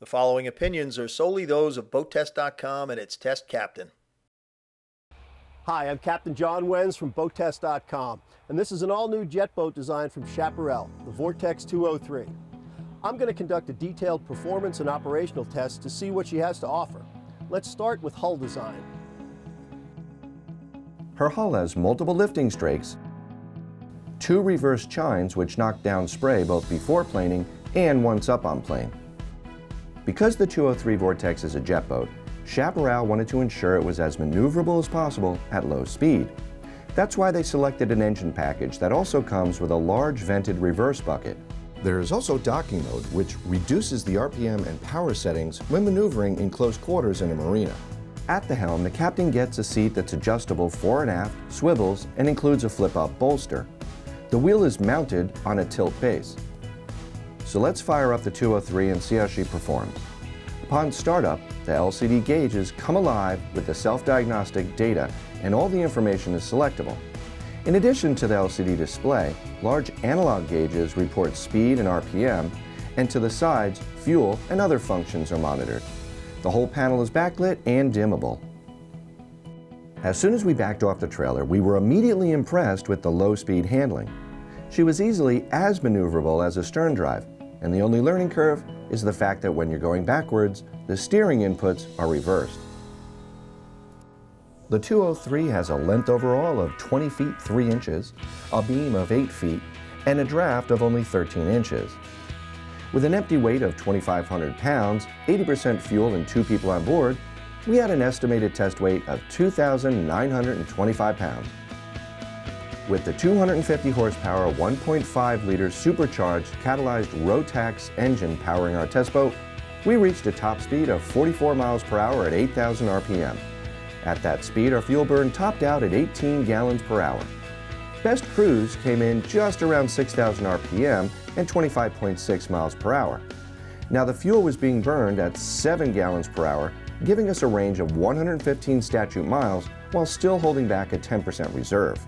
The following opinions are solely those of BoatTest.com and its test captain. Hi, I'm Captain John Wenz from BoatTest.com, and this is an all-new jet boat design from Chaparral, the Vortex 203. I'm going to conduct a detailed performance and operational test to see what she has to offer. Let's start with hull design. Her hull has multiple lifting strakes, 2 reverse chines which knock down spray both before planing and once up on plane. Because the 203 Vortex is a jet boat, Chaparral wanted to ensure it was as maneuverable as possible at low speed. That's why they selected an engine package that also comes with a large vented reverse bucket. There is also docking mode, which reduces the RPM and power settings when maneuvering in close quarters in a marina. At the helm, the captain gets a seat that's adjustable fore and aft, swivels, and includes a flip-up bolster. The wheel is mounted on a tilt base. So let's fire up the 203 and see how she performs. Upon startup, the LCD gauges come alive with the self-diagnostic data, and all the information is selectable. In addition to the LCD display, large analog gauges report speed and RPM, and to the sides, fuel and other functions are monitored. The whole panel is backlit and dimmable. As soon as we backed off the trailer, we were immediately impressed with the low-speed handling. She was easily as maneuverable as a stern drive, and the only learning curve is the fact that when you're going backwards, the steering inputs are reversed. The 203 has a length overall of 20 feet 3 inches, a beam of 8 feet, and a draft of only 13 inches. With an empty weight of 2,500 pounds, 80% fuel and 2 people on board, we had an estimated test weight of 2,925 pounds. With the 250 horsepower, 1.5-liter supercharged catalyzed Rotax engine powering our test boat, we reached a top speed of 44 miles per hour at 8,000 RPM. At that speed, our fuel burn topped out at 18 gallons per hour. Best cruise came in just around 6,000 RPM and 25.6 miles per hour. Now the fuel was being burned at 7 gallons per hour, giving us a range of 115 statute miles while still holding back a 10% reserve.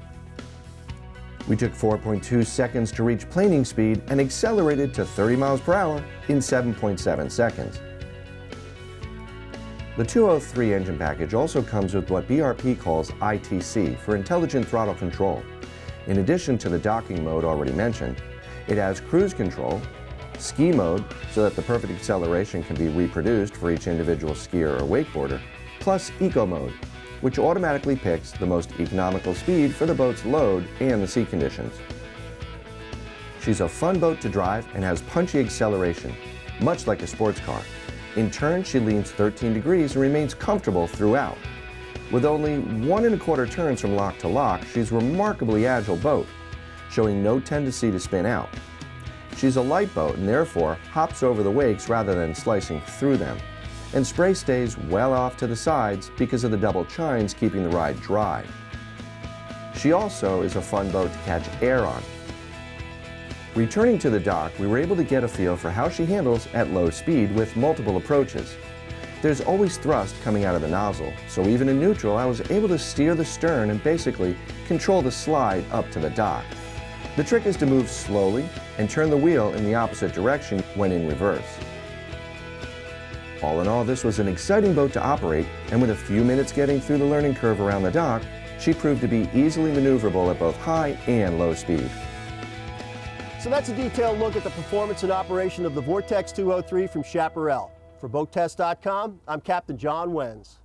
We took 4.2 seconds to reach planing speed and accelerated to 30 miles per hour in 7.7 seconds. The 203 engine package also comes with what BRP calls ITC for Intelligent Throttle Control. In addition to the docking mode already mentioned, it has cruise control, ski mode so that the perfect acceleration can be reproduced for each individual skier or wakeboarder, plus eco mode, which automatically picks the most economical speed for the boat's load and the sea conditions. She's a fun boat to drive and has punchy acceleration, much like a sports car. In turn, she leans 13 degrees and remains comfortable throughout. With only 1 1/4 turns from lock to lock, she's a remarkably agile boat, showing no tendency to spin out. She's a light boat and therefore hops over the wakes rather than slicing through them, and spray stays well off to the sides because of the double chines keeping the ride dry. She also is a fun boat to catch air on. Returning to the dock, we were able to get a feel for how she handles at low speed with multiple approaches. There's always thrust coming out of the nozzle, so even in neutral, I was able to steer the stern and basically control the slide up to the dock. The trick is to move slowly and turn the wheel in the opposite direction when in reverse. All in all, this was an exciting boat to operate, and with a few minutes getting through the learning curve around the dock, she proved to be easily maneuverable at both high and low speed. So that's a detailed look at the performance and operation of the Vortex 203 from Chaparral. For BoatTest.com, I'm Captain John Wenz.